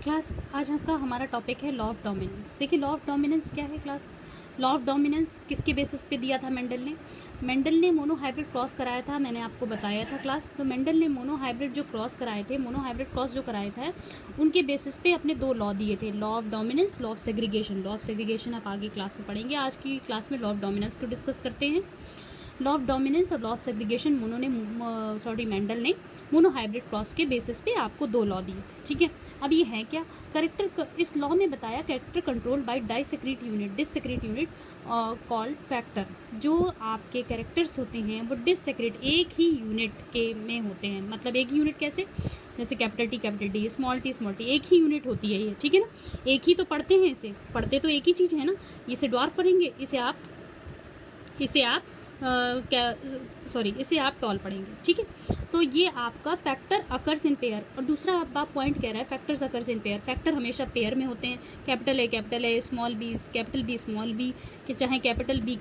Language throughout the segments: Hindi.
क्लास आज आपका हमारा टॉपिक है लॉ ऑफ डोमिनेंस। देखिए लॉ ऑफ डोमिनेंस क्या है क्लास। लॉ ऑफ डोमिनेंस किसके बेसिस पे दिया था मेंडल ने मोनोहाइब्रिड क्रॉस कराया था, मैंने आपको बताया था क्लास। तो मेंडल ने मोनोहाइब्रिड जो क्रॉस कराए थे, मोनोहाइब्रिड क्रॉस जो कराया था उनके बेसिस पे अपने दो लॉ दिए थे, law of dominance, law of segregation. Law of segregation आप आगे क्लास में पढ़ेंगे, आज की क्लास में लॉ ऑफ डोमिनेंस को डिस्कस करते हैं। लॉ ऑफ डोमिनेंस और लॉ ऑफ सेग्रीगेशन मेंडल ने मोनोहाइब्रिड क्रॉस के बेसिस पे आपको दो लॉ दिए, ठीक है। अब ये है क्या, करेक्टर, इस लॉ में बताया character control by discrete unit called factor. जो आपके कैरेक्टर्स होते हैं वो डिस्क्रीट एक ही यूनिट के में होते हैं। मतलब एक ही यूनिट कैसे, जैसे कैपिटल टी, स्मॉल टी, एक ही यूनिट होती है ये, ठीक है ना। एक ही तो पढ़ते हैं, इसे पढ़ते तो एक ही चीज़ है ना। इसे ड्वार्फ पढ़ेंगे, इसे आप टॉल पढ़ेंगे, ठीक है। तो ये आपका फैक्टर अकर्स इन पेयर। और दूसरा आप पॉइंट कह रहा है factors occurs in pair. Factor हमेशा पेयर में होते हैं, कैपिटल ए, स्मॉल बी, कि चाहे कैपिटल बी,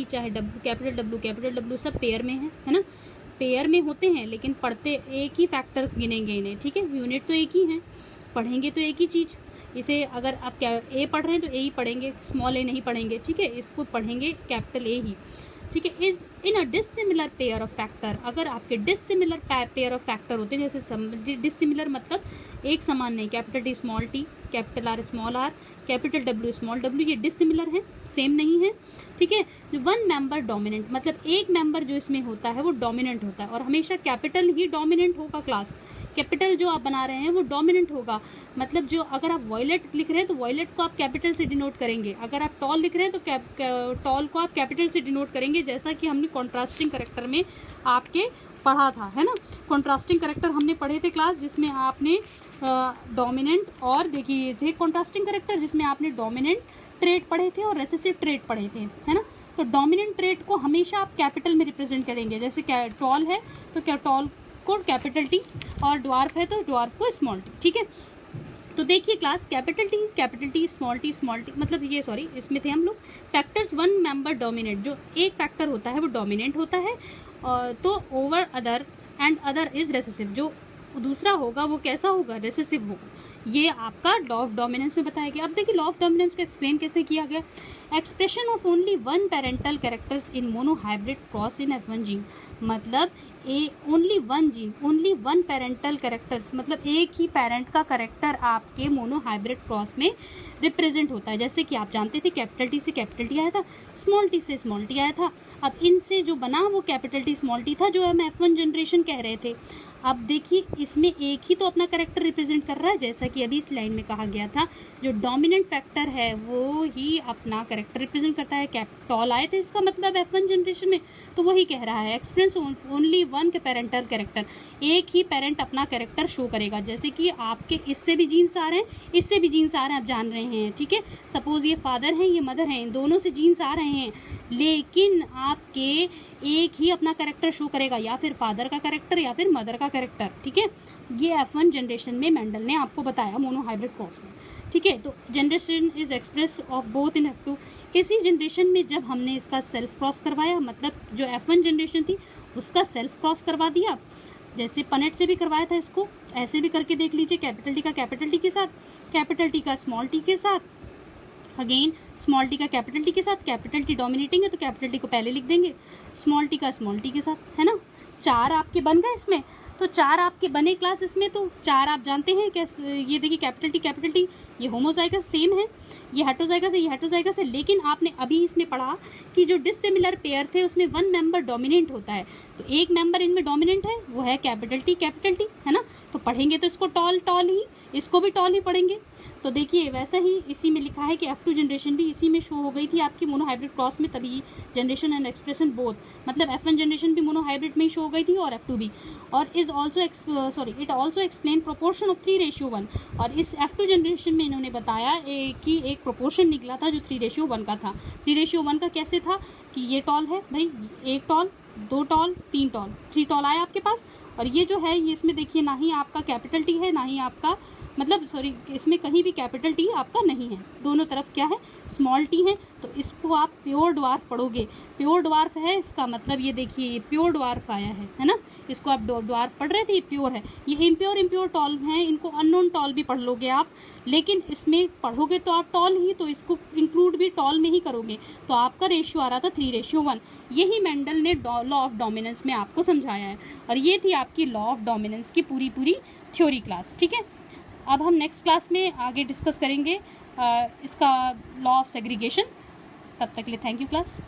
चाहे कैपिटल डब्ल्यू, सब पेयर में है ना। पेयर में होते हैं लेकिन पढ़ते एक ही फैक्टर गिनेंगे इन्हें, ठीक है। यूनिट तो एक ही है, पढ़ेंगे तो एक ही चीज़। इसे अगर आप ए पढ़ रहे हैं तो ए ही पढ़ेंगे, स्मॉल ए नहीं पढ़ेंगे, ठीक है। इसको पढ़ेंगे कैपिटल ए ही, ठीक है। Is in a dissimilar pair of factor. अगर आपके डिसिमिलर पेयर ऑफ फैक्टर होते हैं, जैसे डिसिमिलर मतलब एक समान नहीं, capital T, capital R, small R, capital W, small W, ये डिसिमिलर है, सेम नहीं है, ठीक है। वन मेंबर डोमिनेंट, मतलब एक मेंबर जो इसमें होता है वो डोमिनेंट होता है, और हमेशा कैपिटल ही डोमिनेंट होगा क्लास। कैपिटल जो आप बना रहे हैं वो डोमिनेंट होगा। मतलब जो अगर आप वॉयलेट लिख रहे हैं तो वॉयलेट को आप कैपिटल से डिनोट करेंगे, अगर आप टॉल लिख रहे हैं तो टॉल को आप कैपिटल से डिनोट करेंगे, जैसा कि हमने कॉन्ट्रास्टिंग करेक्टर में आपके पढ़ा था, है ना। कॉन्ट्रास्टिंग करेक्टर हमने पढ़े थे क्लास, जिसमें आपने डोमिनेंट और देखिए थे कॉन्ट्रास्टिंग करेक्टर जिसमें आपने डोमिनेंट ट्रेट पढ़े थे और रेसेसिव ट्रेट पढ़े थे, है ना। तो डोमिनेंट ट्रेट को हमेशा आप कैपिटल में रिप्रेजेंट करेंगे, जैसे टॉल है तो क्या टॉल को कैपिटल टी, और ड्वार्फ है तो ड्वार्फ को स्मॉल टी, ठीक है। तो देखिए class, capital T, small T, मतलब ये इसमें थे हम लोग फैक्टर्स। वन मेंबर डोमिनेट, जो एक फैक्टर होता है वो डोमिनेंट होता है, तो over other and other is recessive. जो दूसरा होगा वो कैसा होगा, रेसेसिव होगा। ये आपका लॉ ऑफ डोमिनेंस में बताया गया। अब देखिए लॉ ऑफ डोमिनेंस को एक्सप्लेन कैसे किया गया। Expression of only one parental characters in monohybrid cross in F1 gene, मतलब ओनली वन पेरेंटल कैरेक्टर्स, मतलब एक ही पेरेंट का कैरेक्टर आपके मोनोहाइब्रिड क्रॉस में रिप्रेजेंट होता है। जैसे कि आप जानते थे कैपिटल टी से कैपिटल टी आया था, स्मॉल टी से स्मॉल टी आया था। अब इनसे जो बना वो कैपिटल टी स्मॉल टी था, जो हम F1 जनरेशन कह रहे थे। अब देखिए इसमें एक ही तो अपना कैरेक्टर रिप्रेजेंट कर रहा है, जैसा कि अभी इस लाइन में कहा गया था, जो डोमिनेंट फैक्टर है वो ही अपना कैरेक्टर रिप्रेजेंट करता है। टॉल आए थे इसका मतलब F1 जनरेशन में, तो वही कह रहा है एक्सप्रेस ओनली वन के पेरेंटल कैरेक्टर, एक ही पेरेंट अपना कैरेक्टर शो करेगा। जैसे कि आपके इससे भी जीन्स आ रहे हैं, इससे भी जीन्स आ रहे हैं, आप जान रहे हैं, ठीक है। सपोज ये फादर हैं, ये मदर हैं, इन दोनों से जीन्स आ रहे हैं, लेकिन आपके एक ही अपना कैरेक्टर शो करेगा, या फिर फादर का कैरेक्टर या फिर मदर का कैरेक्टर, ठीक है। ये F1 जनरेशन में मेंडल ने आपको बताया मोनोहाइब्रिड क्रॉस में, ठीक है। तो generation is express of both in F2। इसी जनरेशन में जब हमने इसका सेल्फ क्रॉस करवाया, मतलब जो F1 जनरेशन थी उसका सेल्फ क्रॉस करवा दिया, जैसे पनेट से भी करवाया था, इसको ऐसे भी करके देख लीजिए, कैपिटल टी का कैपिटल टी के साथ, कैपिटल टी का स्मॉल टी के साथ, अगेन स्मॉल टी का कैपिटल टी के साथ। कैपिटल टी डोमिनेटिंग है तो कैपिटल टी को पहले लिख देंगे, स्मॉल टी का स्मॉल टी के साथ, है ना। चार आपके बन गए इसमें, तो चार आपके बने क्लास इसमें। तो चार आप जानते हैं कैसे, ये देखिए कैपिटल टी ये होमोजाइगस सेम है, ये हेटरोजाइगस है, लेकिन आपने अभी इसमें पढ़ा कि जो डिसिमिलर पेयर थे उसमें वन मेंबर डोमिनेंट होता है, तो एक मेंबर इनमें डोमिनेंट है, वो है कैपिटल टी, है ना। तो पढ़ेंगे तो इसको टॉल ही, इसको भी टॉल ही पढ़ेंगे। तो देखिए वैसा ही इसी में लिखा है कि F2 जनरेशन भी इसी में शो हो गई थी आपकी मोनोहाइब्रिड क्रॉस में, तभी जनरेशन एंड एक्सप्रेशन बोथ, मतलब F1 जनरेशन भी मोनोहाइब्रिड में ही शो हो गई थी और F2 भी। और it also explain proportion of 3:1। और इस F2 जनरेशन में इन्होंने बताया कि एक प्रोपोर्शन निकला था जो 3:1 का था। 3:1 का कैसे था कि ये टॉल है भाई, एक टॉल, दो टॉल, तीन टॉल, 3 टॉल आया आपके पास। और ये जो है ये इसमें देखिए ना ही आपका कैपिटल टी है, ना ही आपका मतलब सॉरी, इसमें कहीं भी कैपिटल टी आपका नहीं है, दोनों तरफ क्या है, स्मॉल टी है। तो इसको आप प्योर ड्वार्फ पढ़ोगे, प्योर ड्वार्फ है इसका मतलब ये देखिए, ये प्योर ड्वार्फ आया है ना, इसको आप ड्वार्फ पढ़ रहे थे, ये प्योर है। ये इम्प्योर टॉल हैं, इनको अननोन टॉल भी पढ़ लोगे आप, लेकिन इसमें पढ़ोगे तो आप टॉल ही, तो इसको इंक्लूड भी टॉल में ही करोगे। तो आपका रेशियो आ रहा था 3:1। यही मेंडल ने लॉ ऑफ डोमिनेंस में आपको समझाया है, और ये थी आपकी लॉ ऑफ डोमिनेंस की पूरी थ्योरी क्लास। ठीक है, अब हम नेक्स्ट क्लास में आगे डिस्कस करेंगे इसका लॉ ऑफ सेग्रीगेशन। तब तक के लिए थैंक यू क्लास।